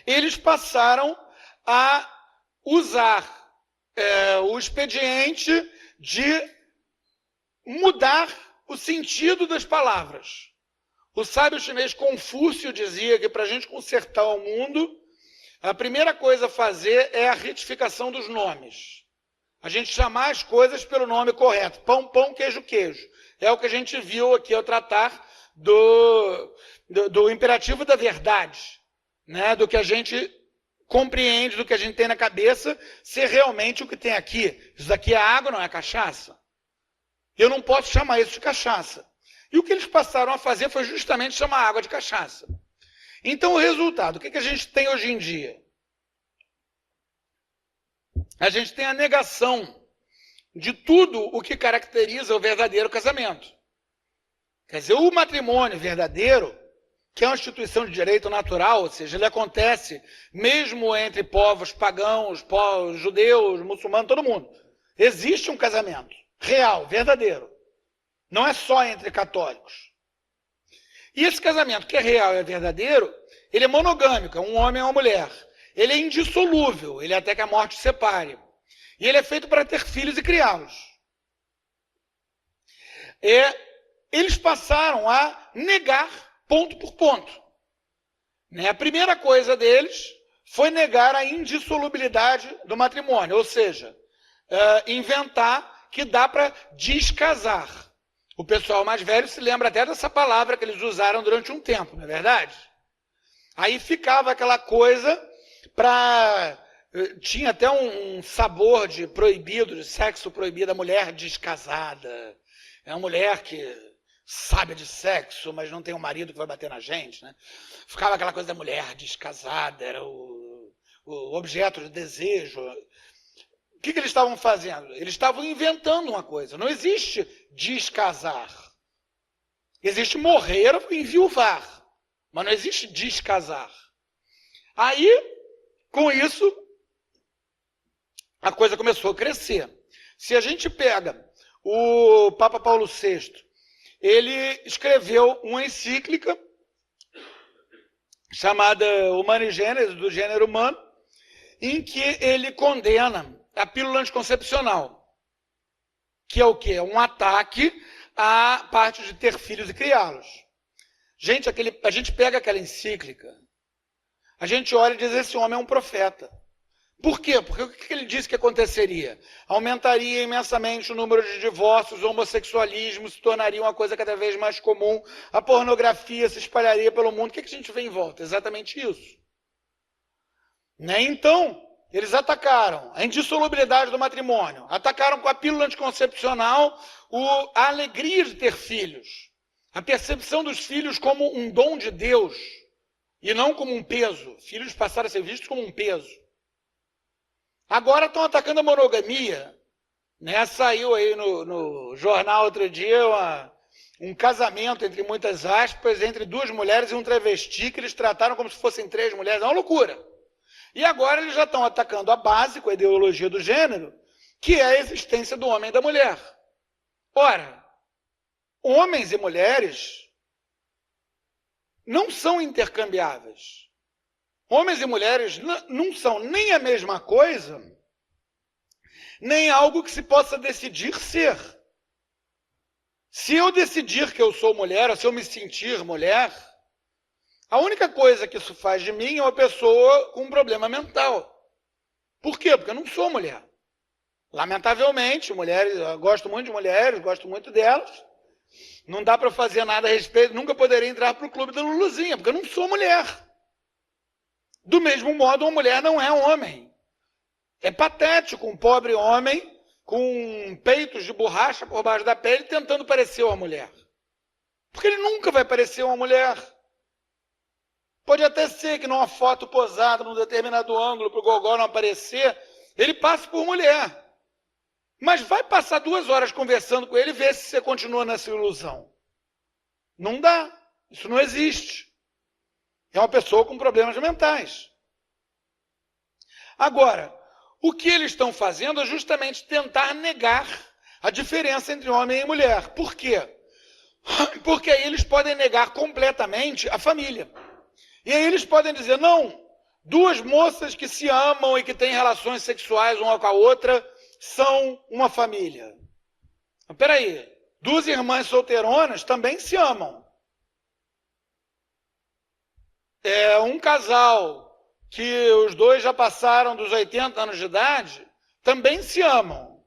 eles passaram a usar o expediente de mudar o sentido das palavras. O sábio chinês Confúcio dizia que para a gente consertar o mundo, a primeira coisa a fazer é a retificação dos nomes. A gente chamar as coisas pelo nome correto. Pão, pão, queijo, queijo. É o que a gente viu aqui ao tratar do imperativo da verdade, né? Do que a gente compreende, do que a gente tem na cabeça, ser realmente o que tem aqui. Isso daqui é água, não é cachaça. Eu não posso chamar isso de cachaça. E o que eles passaram a fazer foi justamente chamar água de cachaça. Então, o resultado, o que a gente tem hoje em dia? A gente tem a negação de tudo o que caracteriza o verdadeiro casamento. Quer dizer, o matrimônio verdadeiro, que é uma instituição de direito natural, ou seja, ele acontece mesmo entre povos pagãos, povos judeus, muçulmanos, todo mundo. Existe um casamento real, verdadeiro. Não é só entre católicos. E esse casamento, que é real e é verdadeiro, ele é monogâmico, é um homem e uma mulher. Ele é indissolúvel, ele é até que a morte separe. E ele é feito para ter filhos e criá-los. Eles passaram a negar ponto por ponto. A primeira coisa deles foi negar a indissolubilidade do matrimônio, ou seja, inventar que dá para descasar. O pessoal mais velho se lembra até dessa palavra que eles usaram durante um tempo, não é verdade? Aí ficava aquela coisa para tinha até um sabor de proibido, de sexo proibido, a mulher descasada. É uma mulher que sabe de sexo, mas não tem um marido que vai bater na gente, né? Ficava aquela coisa da mulher descasada, era o objeto de desejo. O que eles estavam fazendo? Eles estavam inventando uma coisa. Não existe descasar. Existe morrer e enviuvar, mas não existe descasar. Aí, com isso, a coisa começou a crescer. Se a gente pega o Papa Paulo VI, ele escreveu uma encíclica chamada Humani Generis, do gênero humano, em que ele condena a pílula anticoncepcional, que é o quê? É um ataque à parte de ter filhos e criá-los. Gente, a gente pega aquela encíclica, a gente olha e diz, esse homem é um profeta. Por quê? Porque o que ele disse que aconteceria? Aumentaria imensamente o número de divórcios, o homossexualismo se tornaria uma coisa cada vez mais comum, a pornografia se espalharia pelo mundo. O que a gente vê em volta? Exatamente isso. Né? Então, eles atacaram a indissolubilidade do matrimônio, atacaram com a pílula anticoncepcional a alegria de ter filhos, a percepção dos filhos como um dom de Deus e não como um peso. Filhos passaram a ser vistos como um peso. Agora estão atacando a monogamia. Né? Saiu aí no jornal outro dia um casamento, entre muitas aspas, entre duas mulheres e um travesti, que eles trataram como se fossem três mulheres. É uma loucura. E agora eles já estão atacando a base, com a ideologia do gênero, que é a existência do homem e da mulher. Ora, homens e mulheres não são intercambiáveis. Homens e mulheres não são nem a mesma coisa, nem algo que se possa decidir ser. Se eu decidir que eu sou mulher, ou se eu me sentir mulher, a única coisa que isso faz de mim é uma pessoa com um problema mental. Por quê? Porque eu não sou mulher. Lamentavelmente, mulheres, eu gosto muito de mulheres, gosto muito delas, não dá para fazer nada a respeito, nunca poderia entrar para o clube da Luluzinha, porque eu não sou mulher. Do mesmo modo, uma mulher não é homem. É patético um pobre homem com peitos de borracha por baixo da pele tentando parecer uma mulher. Porque ele nunca vai parecer uma mulher. Pode até ser que numa foto posada, num determinado ângulo, para o gogó não aparecer, ele passe por mulher. Mas vai passar 2 horas conversando com ele e ver se você continua nessa ilusão. Não dá. Isso não existe. É uma pessoa com problemas mentais. Agora, o que eles estão fazendo é justamente tentar negar a diferença entre homem e mulher. Por quê? Porque aí eles podem negar completamente a família. E aí eles podem dizer, não, 2 moças que se amam e que têm relações sexuais uma com a outra são uma família. Mas peraí, 2 irmãs solteironas também se amam. É um casal que os 2 já passaram dos 80 anos de idade, também se amam.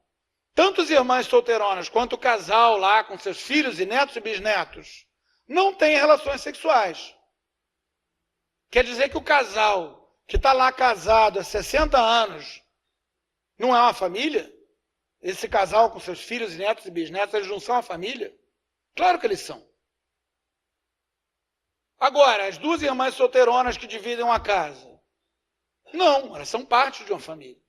Tanto as irmãs solteironas quanto o casal lá com seus filhos e netos e bisnetos não têm relações sexuais. Quer dizer que o casal que está lá casado há 60 anos não é uma família? Esse casal com seus filhos e netos e bisnetos, eles não são uma família? Claro que eles são. Agora, as 2 irmãs solteironas que dividem uma casa, não, elas são parte de uma família.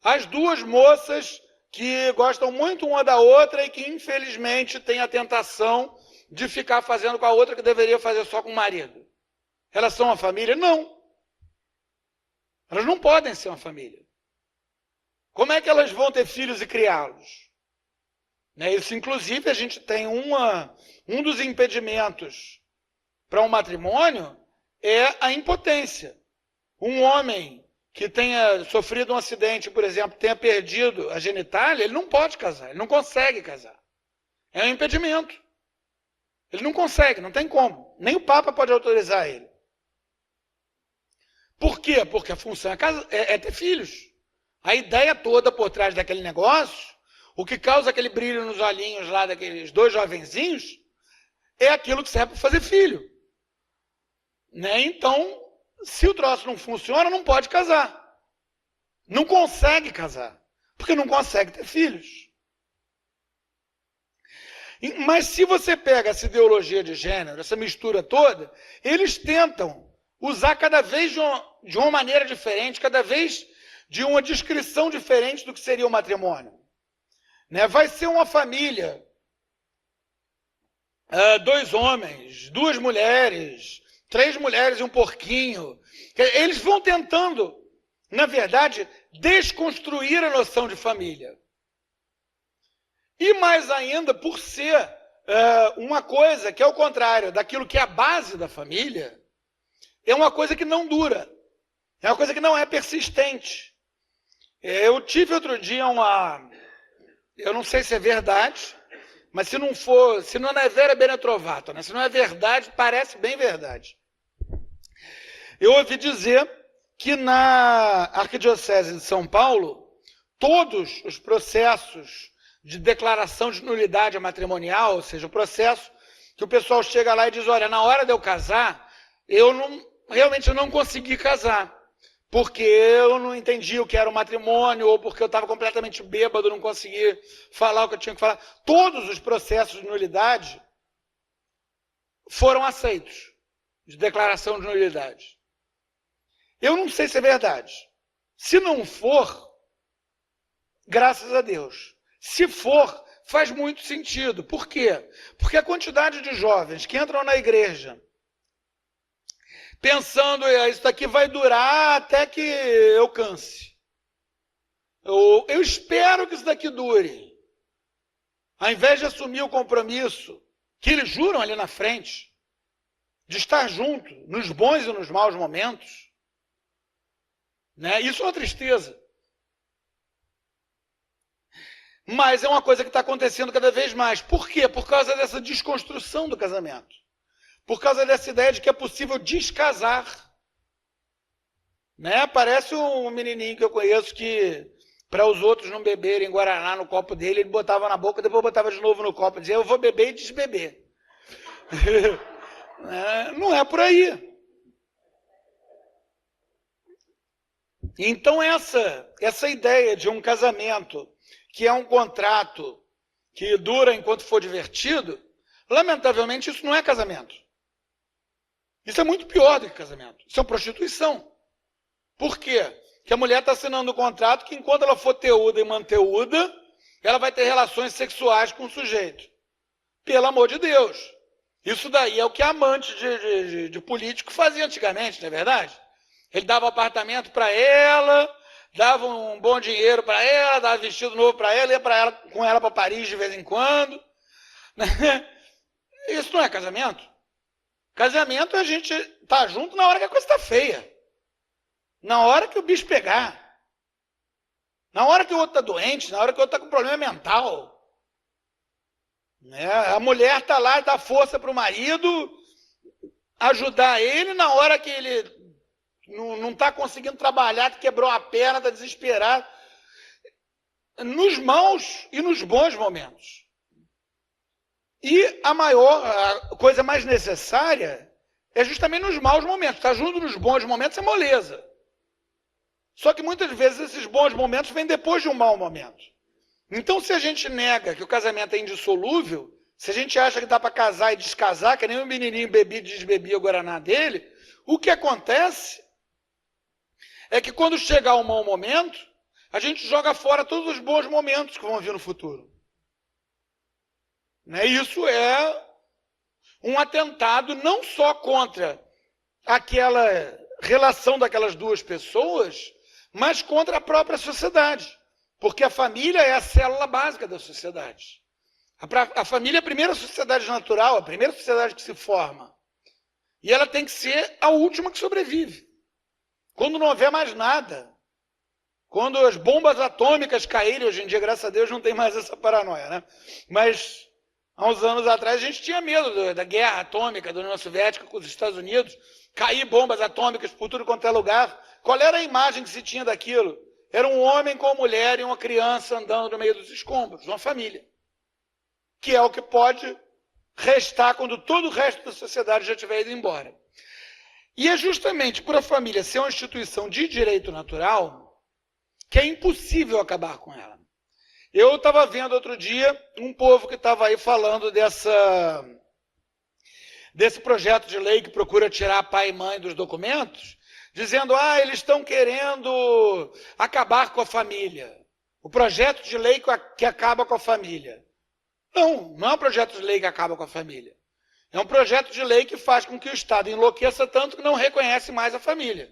As 2 moças que gostam muito uma da outra e que, infelizmente, têm a tentação de ficar fazendo com a outra que deveria fazer só com o marido. Elas são uma família? Não. Elas não podem ser uma família. Como é que elas vão ter filhos e criá-los? Isso, inclusive, a gente tem um dos impedimentos para um matrimônio é a impotência. Um homem que tenha sofrido um acidente, por exemplo, tenha perdido a genitália, ele não pode casar, ele não consegue casar. É um impedimento. Ele não consegue, não tem como. Nem o Papa pode autorizar ele. Por quê? Porque a função é ter filhos. A ideia toda por trás daquele negócio, o que causa aquele brilho nos olhinhos lá daqueles 2 jovenzinhos, é aquilo que serve para fazer filho. Então, se o troço não funciona, não pode casar. Não consegue casar, porque não consegue ter filhos. Mas se você pega essa ideologia de gênero, essa mistura toda, eles tentam usar cada vez de uma maneira diferente, cada vez de uma descrição diferente do que seria o matrimônio. Né? Vai ser uma família, 2 homens, 2 mulheres, 3 mulheres e um porquinho. Eles vão tentando, na verdade, desconstruir a noção de família. E mais ainda, por ser uma coisa que é o contrário daquilo que é a base da família, é uma coisa que não dura, é uma coisa que não é persistente. Eu tive outro dia eu não sei se é verdade, mas se não é vera, bene trovato, né? Se não é verdade, parece bem verdade. Eu ouvi dizer que na Arquidiocese de São Paulo, todos os processos de declaração de nulidade matrimonial, ou seja, o processo que o pessoal chega lá e diz, olha, na hora de eu casar, realmente eu não consegui casar, porque eu não entendi o que era o matrimônio, ou porque eu estava completamente bêbado, não consegui falar o que eu tinha que falar. Todos os processos de nulidade foram aceitos, de declaração de nulidade. Eu não sei se é verdade. Se não for, graças a Deus. Se for, faz muito sentido. Por quê? Porque a quantidade de jovens que entram na igreja pensando, isso daqui vai durar até que eu canse. Eu espero que isso daqui dure. Ao invés de assumir o compromisso que eles juram ali na frente, de estar junto, nos bons e nos maus momentos, né? Isso é uma tristeza. Mas é uma coisa que está acontecendo cada vez mais. Por quê? Por causa dessa desconstrução do casamento. Por causa dessa ideia de que é possível descasar. Né? Parece um menininho que eu conheço que, para os outros não beberem Guaraná no copo dele, ele botava na boca, depois botava de novo no copo e dizia, eu vou beber e desbeber. Não é por aí. Então essa ideia de um casamento que é um contrato que dura enquanto for divertido, lamentavelmente isso não é casamento. Isso é muito pior do que casamento. Isso é prostituição. Por quê? Porque a mulher está assinando um contrato que enquanto ela for teuda e manteuda, ela vai ter relações sexuais com o sujeito. Pelo amor de Deus. Isso daí é o que amante de político fazia antigamente, não é verdade? Ele dava apartamento para ela, dava um bom dinheiro para ela, dava vestido novo para ela, ia com ela para Paris de vez em quando. Isso não é casamento. Casamento é a gente estar junto na hora que a coisa está feia. Na hora que o bicho pegar. Na hora que o outro está doente, na hora que o outro está com problema mental. A mulher está lá, dá força para o marido, ajudar ele na hora que ele não está conseguindo trabalhar, quebrou a perna, está desesperado. Nos maus e nos bons momentos. E a coisa mais necessária é justamente nos maus momentos. Estar junto nos bons momentos é moleza. Só que muitas vezes esses bons momentos vêm depois de um mau momento. Então, se a gente nega que o casamento é indissolúvel, se a gente acha que dá para casar e descasar, que nem o menininho bebia e desbebia o Guaraná dele, o que acontece é que quando chegar um mau momento, a gente joga fora todos os bons momentos que vão vir no futuro. Isso é um atentado não só contra aquela relação daquelas duas pessoas, mas contra a própria sociedade. Porque a família é a célula básica da sociedade. A família é a primeira sociedade natural, a primeira sociedade que se forma. E ela tem que ser a última que sobrevive. Quando não houver mais nada, quando as bombas atômicas caírem, hoje em dia, graças a Deus, não tem mais essa paranoia, né? Mas há uns anos atrás a gente tinha medo da guerra atômica da União Soviética com os Estados Unidos, cair bombas atômicas por tudo quanto é lugar. Qual era a imagem que se tinha daquilo? Era um homem com uma mulher e uma criança andando no meio dos escombros, uma família. Que é o que pode restar quando todo o resto da sociedade já tiver ido embora. E é justamente por a família ser uma instituição de direito natural que é impossível acabar com ela. Eu estava vendo outro dia um povo que estava aí falando desse projeto de lei que procura tirar pai e mãe dos documentos, dizendo, eles estão querendo acabar com a família. O projeto de lei que acaba com a família. Não é um projeto de lei que acaba com a família. É um projeto de lei que faz com que o Estado enlouqueça tanto que não reconhece mais a família.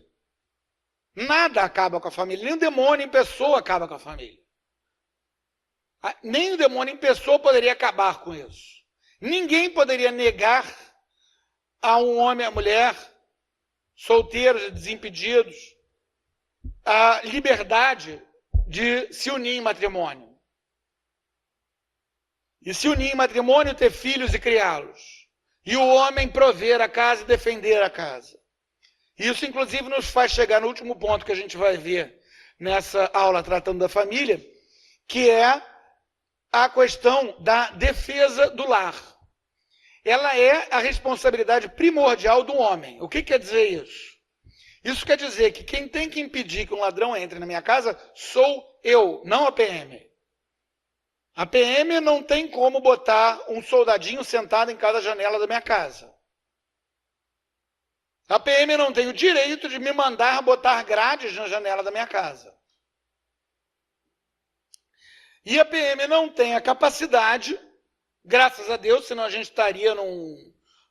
Nada acaba com a família, nem o demônio em pessoa acaba com a família. Nem o demônio em pessoa poderia acabar com isso. Ninguém poderia negar a um homem e a mulher, solteiros e desimpedidos, a liberdade de se unir em matrimônio. E se unir em matrimônio, ter filhos e criá-los. E o homem prover a casa e defender a casa. Isso, inclusive, nos faz chegar no último ponto que a gente vai ver nessa aula tratando da família, que é a questão da defesa do lar. Ela é a responsabilidade primordial do homem. O que quer dizer isso? Isso quer dizer que quem tem que impedir que um ladrão entre na minha casa sou eu, não a PM. A PM não tem como botar um soldadinho sentado em cada janela da minha casa. A PM não tem o direito de me mandar botar grades na janela da minha casa. E a PM não tem a capacidade, graças a Deus, senão a gente estaria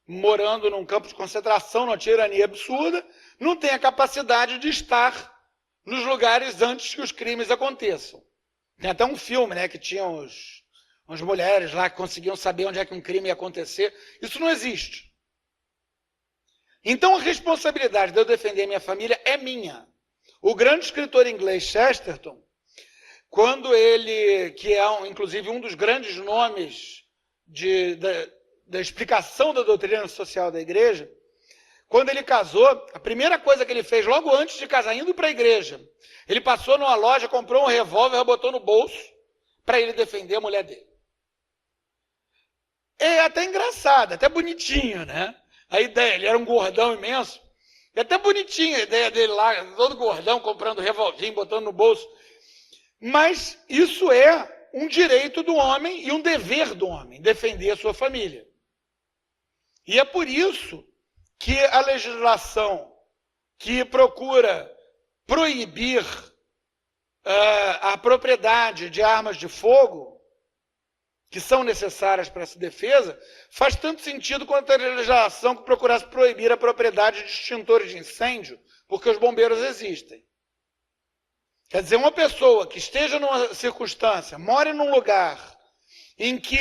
morando num campo de concentração, numa tirania absurda, não tem a capacidade de estar nos lugares antes que os crimes aconteçam. Tem até um filme, né, que tinha umas mulheres lá que conseguiam saber onde é que um crime ia acontecer. Isso não existe. Então a responsabilidade de eu defender minha família é minha. O grande escritor inglês Chesterton, quando ele, que é inclusive um dos grandes nomes da explicação da doutrina social da igreja, quando ele casou, a primeira coisa que ele fez logo antes de casar, indo para a igreja, ele passou numa loja, comprou um revólver, botou no bolso para ele defender a mulher dele. É até engraçado, até bonitinho, né? A ideia, ele era um gordão imenso, é até bonitinha a ideia dele lá, todo gordão, comprando revolvinho, botando no bolso. Mas isso é um direito do homem e um dever do homem, defender a sua família. E é por isso que a legislação que procura proibir a propriedade de armas de fogo, que são necessárias para essa defesa, faz tanto sentido quanto a legislação que procurasse proibir a propriedade de extintores de incêndio, porque os bombeiros existem. Quer dizer, uma pessoa que esteja numa circunstância, mora num lugar em que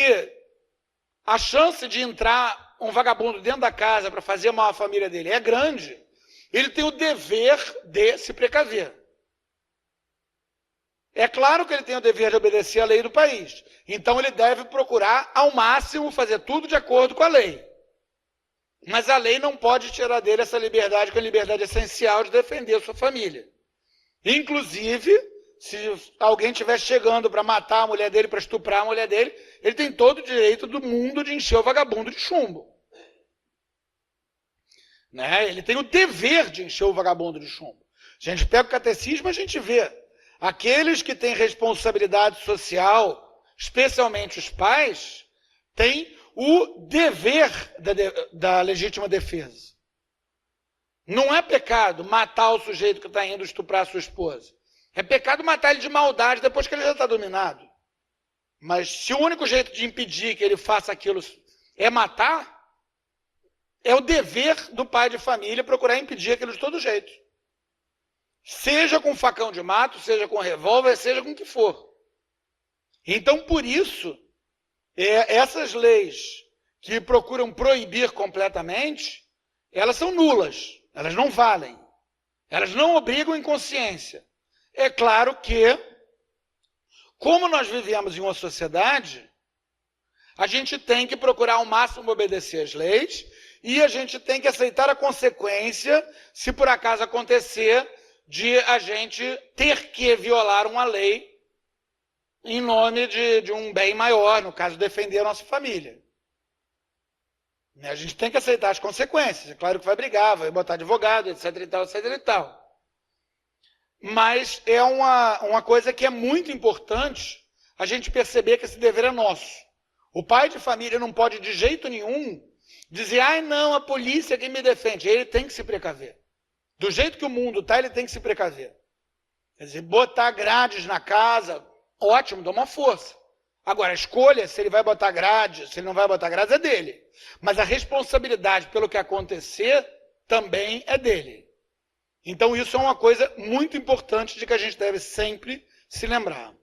a chance de entrar um vagabundo dentro da casa para fazer mal à família dele é grande, ele tem o dever de se precaver. É claro que ele tem o dever de obedecer à lei do país. Então ele deve procurar, ao máximo, fazer tudo de acordo com a lei. Mas a lei não pode tirar dele essa liberdade, que é a liberdade essencial de defender a sua família. Inclusive, se alguém estiver chegando para matar a mulher dele, para estuprar a mulher dele, ele tem todo o direito do mundo de encher o vagabundo de chumbo. Né? Ele tem o dever de encher o vagabundo de chumbo. A gente pega o catecismo e a gente vê. Aqueles que têm responsabilidade social, especialmente os pais, têm o dever da legítima defesa. Não é pecado matar o sujeito que está indo estuprar a sua esposa. É pecado matar ele de maldade depois que ele já está dominado. Mas se o único jeito de impedir que ele faça aquilo é matar, é o dever do pai de família procurar impedir aquilo de todo jeito. Seja com facão de mato, seja com revólver, seja com o que for. Então, por isso, essas leis que procuram proibir completamente, elas são nulas, elas não valem, elas não obrigam em consciência. É claro que, como nós vivemos em uma sociedade, a gente tem que procurar ao máximo obedecer às leis e a gente tem que aceitar a consequência se por acaso acontecer de a gente ter que violar uma lei em nome de um bem maior, no caso, defender a nossa família. A gente tem que aceitar as consequências. É claro que vai brigar, vai botar advogado, etc e tal, etc e tal. Mas é uma coisa que é muito importante a gente perceber que esse dever é nosso. O pai de família não pode de jeito nenhum dizer, ai não, a polícia é quem me defende. Ele tem que se precaver. Do jeito que o mundo está, ele tem que se precaver. Quer dizer, botar grades na casa, ótimo, dá uma força. Agora, a escolha, se ele vai botar grade, se ele não vai botar grade, é dele. Mas a responsabilidade pelo que acontecer também é dele. Então, isso é uma coisa muito importante de que a gente deve sempre se lembrar.